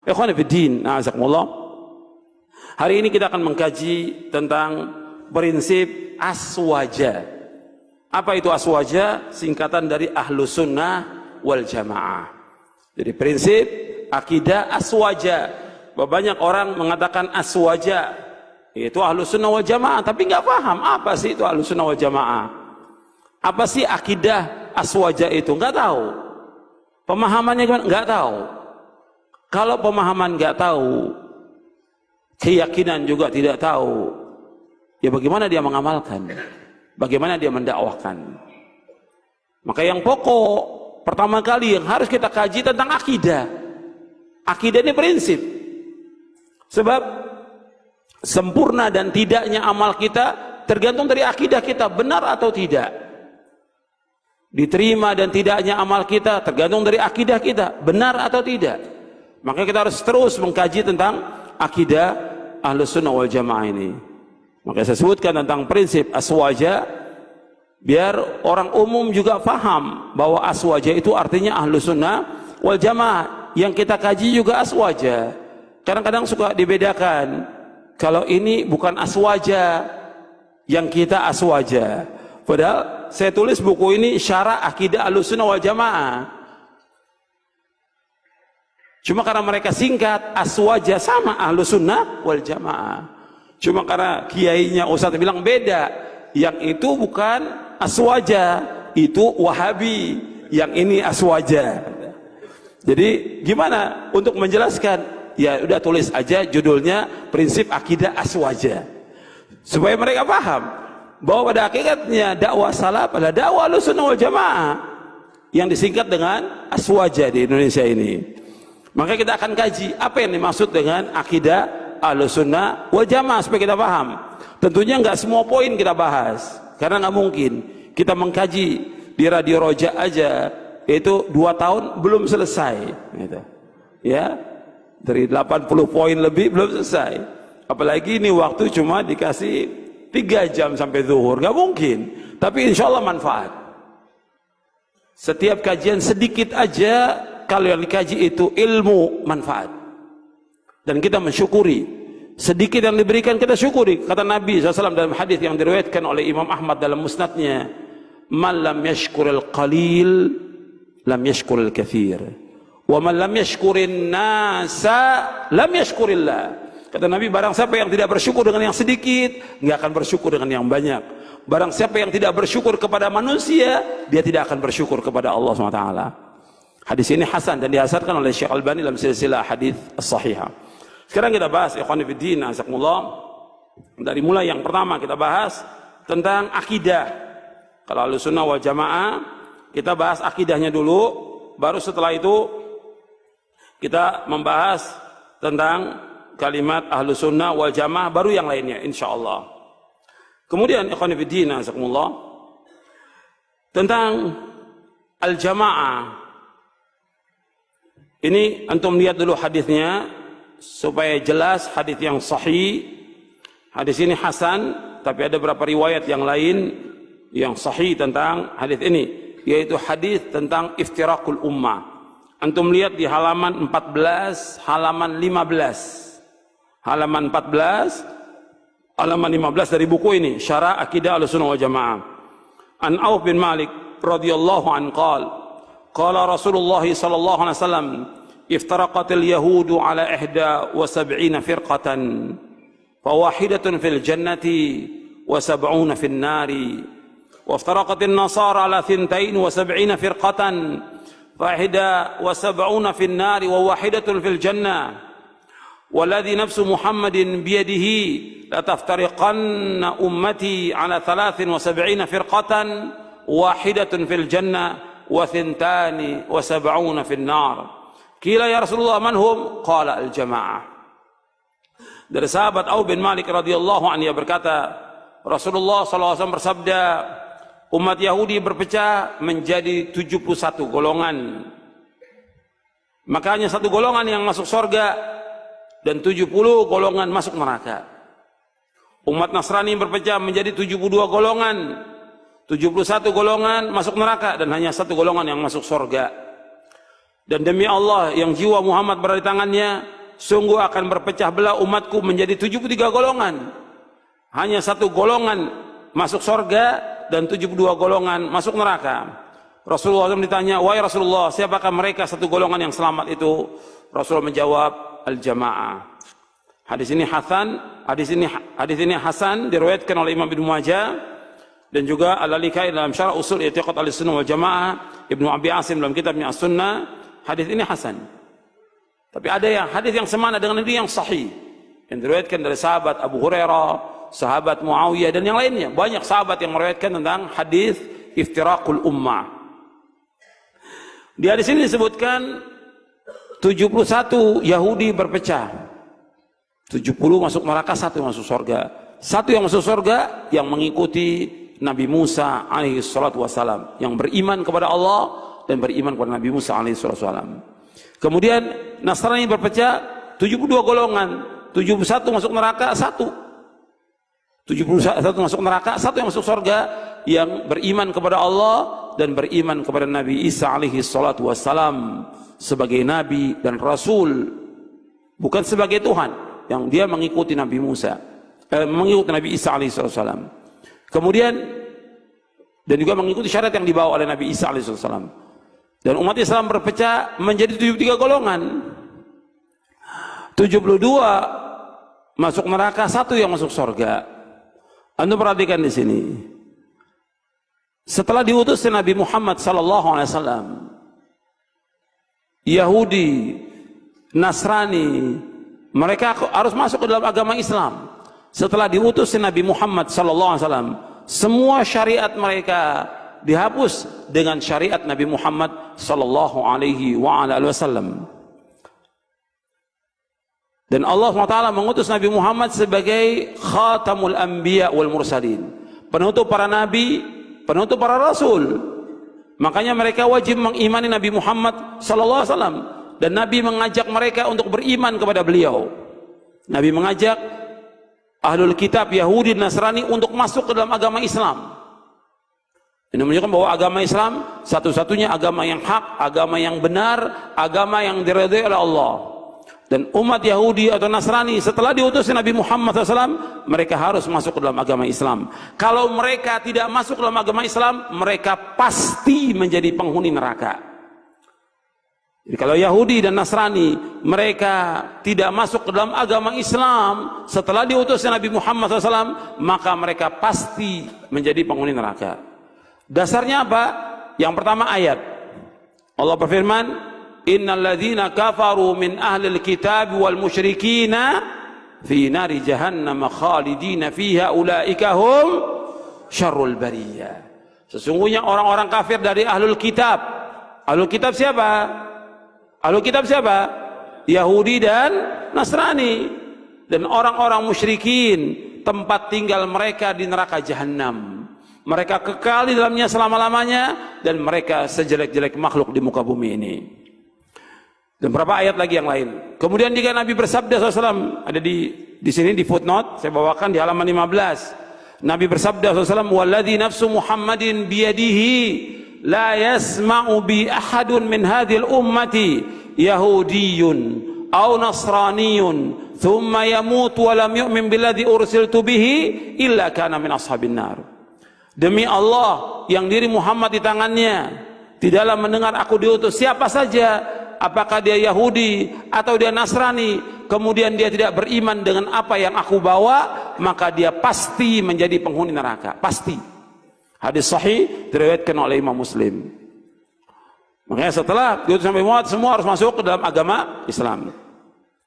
Ikhwan fillah, a'azakumullah. Hari ini kita akan mengkaji tentang prinsip aswaja. Apa itu aswaja? Singkatan dari Ahlus Sunnah wal Jamaah. Jadi prinsip akidah aswaja. Banyak orang mengatakan aswaja itu Ahlus Sunnah wal Jamaah, tapi nggak paham apa sih itu Ahlus Sunnah wal Jamaah. Apa sih akidah aswaja itu? Nggak tahu. Pemahamannya gimana? Nggak tahu. Kalau pemahaman nggak tahu, keyakinan juga tidak tahu, ya bagaimana dia mengamalkan? Bagaimana dia mendakwahkan? Maka yang pokok pertama kali yang harus kita kaji tentang akidah. Akidah ini prinsip. Sebab sempurna dan tidaknya amal kita tergantung dari akidah kita, benar atau tidak. Diterima dan tidaknya amal kita tergantung dari akidah kita, benar atau tidak. Maka kita harus terus mengkaji tentang akidah Ahlus Sunnah wal Jamaah ini. Maka saya sebutkan tentang prinsip aswaja biar orang umum juga paham bahwa aswaja itu artinya Ahlus Sunnah wal Jamaah. Yang kita kaji juga aswaja. Kadang-kadang suka dibedakan. Kalau ini bukan aswaja, yang kita aswaja. Padahal saya tulis buku ini syarah akidah Ahlus Sunnah wal Jamaah. Cuma karena mereka singkat, aswaja sama Ahlus Sunnah wal Jamaah. Cuma karena kiainya Ustaz bilang beda. Yang itu bukan aswaja, itu Wahabi. Yang ini aswaja. Jadi gimana untuk menjelaskan? Ya udah tulis aja judulnya prinsip akidah aswaja. Supaya mereka paham bahwa pada hakikatnya dakwah salaf adalah dakwah Ahlus Sunnah wal Jamaah yang disingkat dengan aswaja di Indonesia ini. Maka kita akan kaji apa yang dimaksud dengan akidah Ahlus Sunnah wal Jamaah supaya kita paham. Tentunya nggak semua poin kita bahas karena nggak mungkin kita mengkaji di Radio Roja aja itu 2 tahun belum selesai, gitu. Ya, dari 80 poin lebih belum selesai. Apalagi ini waktu cuma dikasih 3 jam sampai zuhur, nggak mungkin. Tapi insya Allah manfaat. Setiap kajian sedikit aja. Kalau yang dikaji itu ilmu manfaat dan kita mensyukuri sedikit yang diberikan, kita syukuri. Kata Nabi SAW dalam hadis yang diriwayatkan oleh Imam Ahmad dalam musnadnya, man lam yashkuril qalil lam yashkuril kathir wa man lam yashkurin nasa lam yashkurillah. Kata Nabi, barang siapa yang tidak bersyukur dengan yang sedikit, nggak akan bersyukur dengan yang banyak. Barang siapa yang tidak bersyukur kepada manusia, dia tidak akan bersyukur kepada Allah SWT. Hadis ini hasan dan dihasankan oleh Syekh Albani dalam silsilah hadis as-sahihah. Sekarang kita bahas ikhwan fillah, azakumullah. Dari mulai yang pertama kita bahas tentang akidah. Kalau Ahlus Sunnah wal Jamaah, kita bahas akidahnya dulu, baru setelah itu kita membahas tentang kalimat Ahlus Sunnah wal Jamaah, baru yang lainnya insyaallah. Kemudian ikhwan fillah, azakumullah, tentang al-jamaah. Ini antum lihat dulu hadisnya supaya jelas, hadis yang sahih. Hadis ini hasan, tapi ada beberapa riwayat yang lain yang sahih tentang hadis ini, yaitu hadis tentang iftirakul ummah. Antum lihat di halaman 14, halaman 15. Halaman 14, halaman 15 dari buku ini, Syarah Akidah Ahlussunnah wal Jamaah. An Auf bin Malik radhiyallahu anhu qala qala Rasulullah sallallahu alaihi wasallam iftaraqatil yahudu ala 71 firqatan fawahidatun fil jannati wa 70 fil nari wa iftaraqatin nasara ala 72 firqatan fa 71 fil nari wa wahidatun fil jannah walladhi nafsu Muhammadin biyadihi la taftariqanna ummati ala 73 firqatan wahidatun fil jannah wa 72 fil nar. Qila ya Rasulullah man hum? Qala al-jamaah. Dari sahabat Auf bin Malik radhiyallahu anhu, ia berkata, Rasulullah SAW bersabda, umat Yahudi berpecah menjadi 71 golongan. Maka hanya 1 golongan yang masuk surga dan 70 golongan masuk neraka. Umat Nasrani berpecah menjadi 72 golongan. 71 golongan masuk neraka dan hanya 1 golongan yang masuk surga. Dan demi Allah yang jiwa Muhammad berada di tangannya, sungguh akan berpecah belah umatku menjadi 73 golongan. Hanya satu golongan masuk surga dan 72 golongan masuk neraka. Rasulullah SAW ditanya, wahai Rasulullah, siapakah mereka satu golongan yang selamat itu? Rasulullah menjawab, al-jamaah. Hadis ini hasan diriwayatkan oleh Imam Ibnu Majah dan juga Al-Lalikai dalam Syarah Usul I'tiqad Ahlussunnah wal Jamaah, Ibnu Abi Asim dalam kitabnya As-Sunnah. Hadis ini hasan. Tapi ada yang hadis yang semana dengan ini yang sahih, yang diriwayatkan dari sahabat Abu Hurairah, sahabat Muawiyah dan yang lainnya. Banyak sahabat yang meriwayatkan tentang hadis iftiraqul ummah. Di hadis ini disebutkan 71 Yahudi berpecah. 70 masuk neraka, 1 masuk surga. 1 yang masuk surga yang mengikuti Nabi Musa alaihi salatu wassalam, yang beriman kepada Allah dan beriman kepada Nabi Musa alaihi salatu wassalam. Kemudian Nasrani berpecah 72 golongan, 71 masuk neraka, 1. 71 masuk neraka, 1 yang masuk surga, yang beriman kepada Allah dan beriman kepada Nabi Isa alaihi salatu wassalam sebagai nabi dan rasul, bukan sebagai Tuhan, yang dia mengikuti Nabi Musa, mengikuti Nabi Isa alaihi salatu wassalam. Kemudian dan juga mengikuti syariat yang dibawa oleh Nabi Isa alaihi salatu wassalam. Dan umat Islam berpecah menjadi 73 golongan. 72 masuk neraka, 1 yang masuk surga. Anda perhatikan di sini. Setelah diutus Nabi Muhammad sallallahu alaihi wasallam, Yahudi, Nasrani, mereka harus masuk ke dalam agama Islam. Setelah diutus Nabi Muhammad sallallahu alaihi wasallam, semua syariat mereka dihapus dengan syariat Nabi Muhammad sallallahu alaihi wasallam. Dan Allah SWT mengutus Nabi Muhammad sebagai khatamul anbiya wal mursalin, penutup para nabi, penutup para rasul. Makanya mereka wajib mengimani Nabi Muhammad sallallahu alaihi wasallam, dan Nabi mengajak mereka untuk beriman kepada beliau. Nabi mengajak ahlul kitab Yahudi dan Nasrani untuk masuk ke dalam agama Islam. Ini menunjukkan bahwa agama Islam satu-satunya agama yang hak, agama yang benar, agama yang diridhai oleh Allah. Dan umat Yahudi atau Nasrani setelah diutus Nabi Muhammad SAW, mereka harus masuk ke dalam agama Islam. Kalau mereka tidak masuk ke dalam agama Islam, mereka pasti menjadi penghuni neraka. Jadi kalau Yahudi dan Nasrani mereka tidak masuk ke dalam agama Islam setelah diutus Nabi Muhammad SAW, maka mereka pasti menjadi penghuni neraka. Dasarnya apa? Yang pertama ayat. Allah berfirman, innal ladzina kafaru min ahlil kitab wal musyrikina fi nari jahannam khalidina fiha ulaika hum syarrul bariyah. Sesungguhnya orang-orang kafir dari ahlul kitab. Ahlul kitab siapa? Ahlul kitab siapa? Yahudi dan Nasrani. Dan orang-orang musyrikin, tempat tinggal mereka di neraka jahanam. Mereka kekal di dalamnya selama-lamanya, dan mereka sejelek-jelek makhluk di muka bumi ini. Dan berapa ayat lagi yang lain. Kemudian jika Nabi bersabda SAW, ada di sini di footnote, saya bawakan di halaman 15. Nabi bersabda SAW, walladzi nafsu Muhammadin biyadihi la yasma'u bi ahadun min hadhil ummati yahudiyyun aw nasraniyun thumma yamut wa lam yu'min billadzi ursiltu bihi illa kana min ashabin nar. Demi Allah yang diri Muhammad di tangannya, tidaklah mendengar aku diutus siapa saja, apakah dia Yahudi atau dia Nasrani, kemudian dia tidak beriman dengan apa yang aku bawa, maka dia pasti menjadi penghuni neraka. Pasti. Hadis sahih diriwayatkan oleh Imam Muslim. Makanya setelah diutus Nabi Muhammad, semua harus masuk ke dalam agama Islam.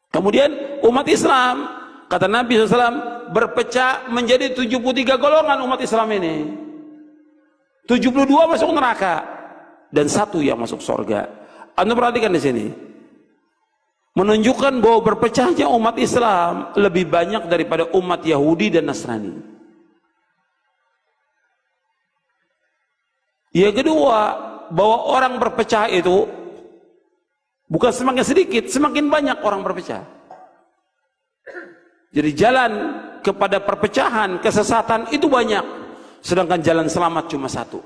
Kemudian umat Islam, kata Nabi SAW, berpecah menjadi 73 golongan umat Islam ini. 72 masuk neraka dan 1 yang masuk surga. Anda perhatikan di sini, menunjukkan bahwa berpecahnya umat Islam lebih banyak daripada umat Yahudi dan Nasrani. Yang kedua, bahwa orang berpecah itu bukan semakin sedikit, semakin banyak orang berpecah. Jadi jalan kepada perpecahan, kesesatan itu banyak, sedangkan jalan selamat cuma 1.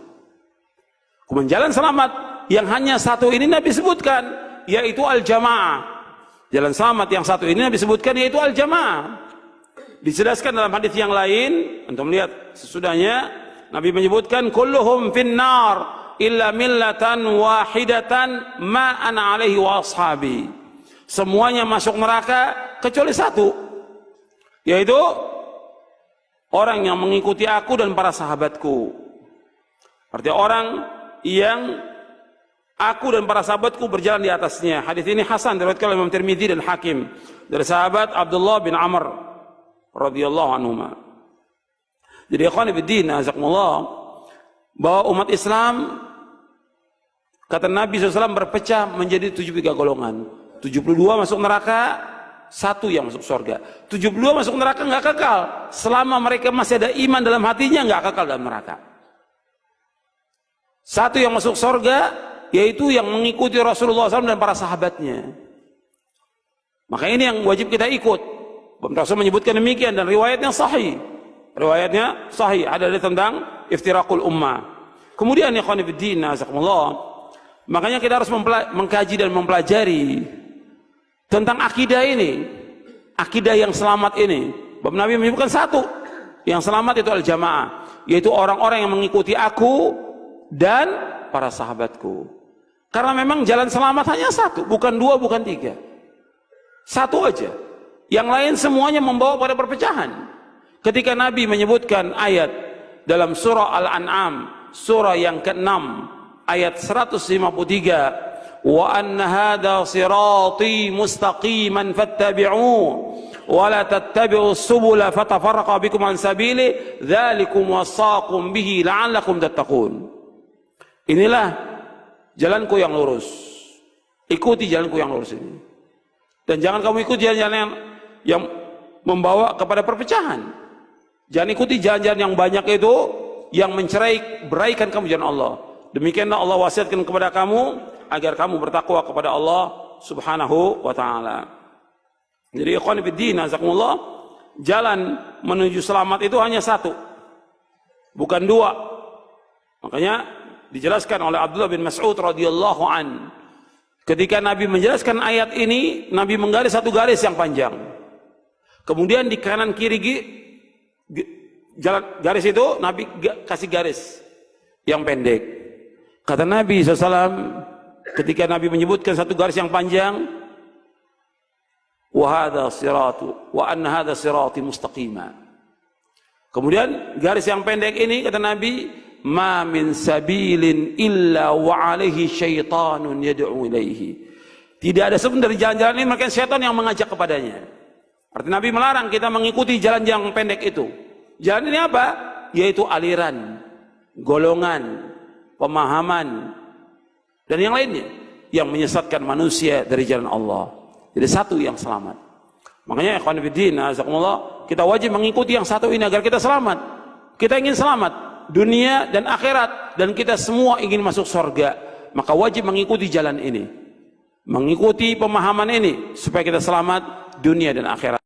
Kemudian jalan selamat yang hanya 1 ini Nabi sebutkan, yaitu al-jamaah. Jalan selamat yang satu ini Nabi sebutkan yaitu al-jamaah. Dijelaskan dalam hadis yang lain, untuk melihat sesudahnya, Nabi menyebutkan kulluhum finnar illa millatan wahidatan ma ana alaihi wa ashabi. Semuanya masuk neraka kecuali satu, yaitu orang yang mengikuti aku dan para sahabatku. Artinya orang yang aku dan para sahabatku berjalan di atasnya. Hadis ini hasan diriwayatkan oleh Imam Tirmidzi dan Hakim dari sahabat Abdullah bin Amr radhiyallahu anhuma. Jadi ikhwan fillah, azakumullah, bahwa umat Islam, kata Nabi SAW, berpecah menjadi 73 golongan. 72 masuk neraka, 1 yang masuk surga. 72 masuk neraka nggak kekal. Selama mereka masih ada iman dalam hatinya, nggak kekal dalam neraka. 1 yang masuk surga, yaitu yang mengikuti Rasulullah SAW dan para sahabatnya. Maka ini yang wajib kita ikut. Rasul menyebutkan demikian dan riwayatnya sahih. Riwayatnya sahih, ada tentang iftiraqul ummah. Kemudian ikhwan fillah, azakumullah, makanya kita harus mengkaji dan mempelajari tentang akidah ini, akidah yang selamat ini. Bapak Nabi menyebutkan 1 yang selamat itu al-jamaah, yaitu orang-orang yang mengikuti aku dan para sahabatku. Karena memang jalan selamat hanya 1, bukan 2, bukan 3. 1 aja. Yang lain semuanya membawa pada perpecahan. Ketika Nabi menyebutkan ayat dalam surah Al-An'am, surah yang ke-6, ayat 153, wa anna hadha sirati mustaqiman fattabi'uhu wa la tattabi'us subula fatafarraqa bikum an sabili dzalikum wasaqum bihi la'allakum tattaqun. Inilah jalanku yang lurus, ikuti jalanku yang lurus ini, dan jangan kamu ikuti jalan-jalan yang membawa kepada perpecahan. Jangan ikuti jalan-jalan yang banyak itu, yang beraikan kamu jalan Allah. Demikianlah Allah wasiatkan kepada kamu agar kamu bertakwa kepada Allah Subhanahu wa taala. Jadi ikhwan fillah, azakumullah, jalan menuju selamat itu hanya 1, bukan 2. Makanya dijelaskan oleh Abdullah bin Mas'ud radhiyallahu an, ketika Nabi menjelaskan ayat ini, Nabi menggaris 1 garis yang panjang. Kemudian di kanan kiri jalan garis itu Nabi kasih garis yang pendek. Kata Nabi SAW, ketika Nabi menyebutkan 1 garis yang panjang, wa anna hadha sirati mustaqima. Kemudian garis yang pendek ini, kata Nabi, ma min sabilin illa wa alaihi syaitanun yad'u ilaihi. Tidak ada sebenarnya dari jalan-jalan ini maka syaitan yang mengajak kepadanya. Artinya Nabi melarang kita mengikuti jalan yang pendek itu. Jalan ini apa? Yaitu aliran, golongan, pemahaman, dan yang lainnya yang menyesatkan manusia dari jalan Allah. Jadi 1 yang selamat. Makanya ikhwan fillah, azakumullah, kita wajib mengikuti yang 1 ini agar kita selamat. Kita ingin selamat dunia dan akhirat, dan kita semua ingin masuk surga. Maka wajib mengikuti jalan ini, mengikuti pemahaman ini supaya kita selamat dunia dan akhirat.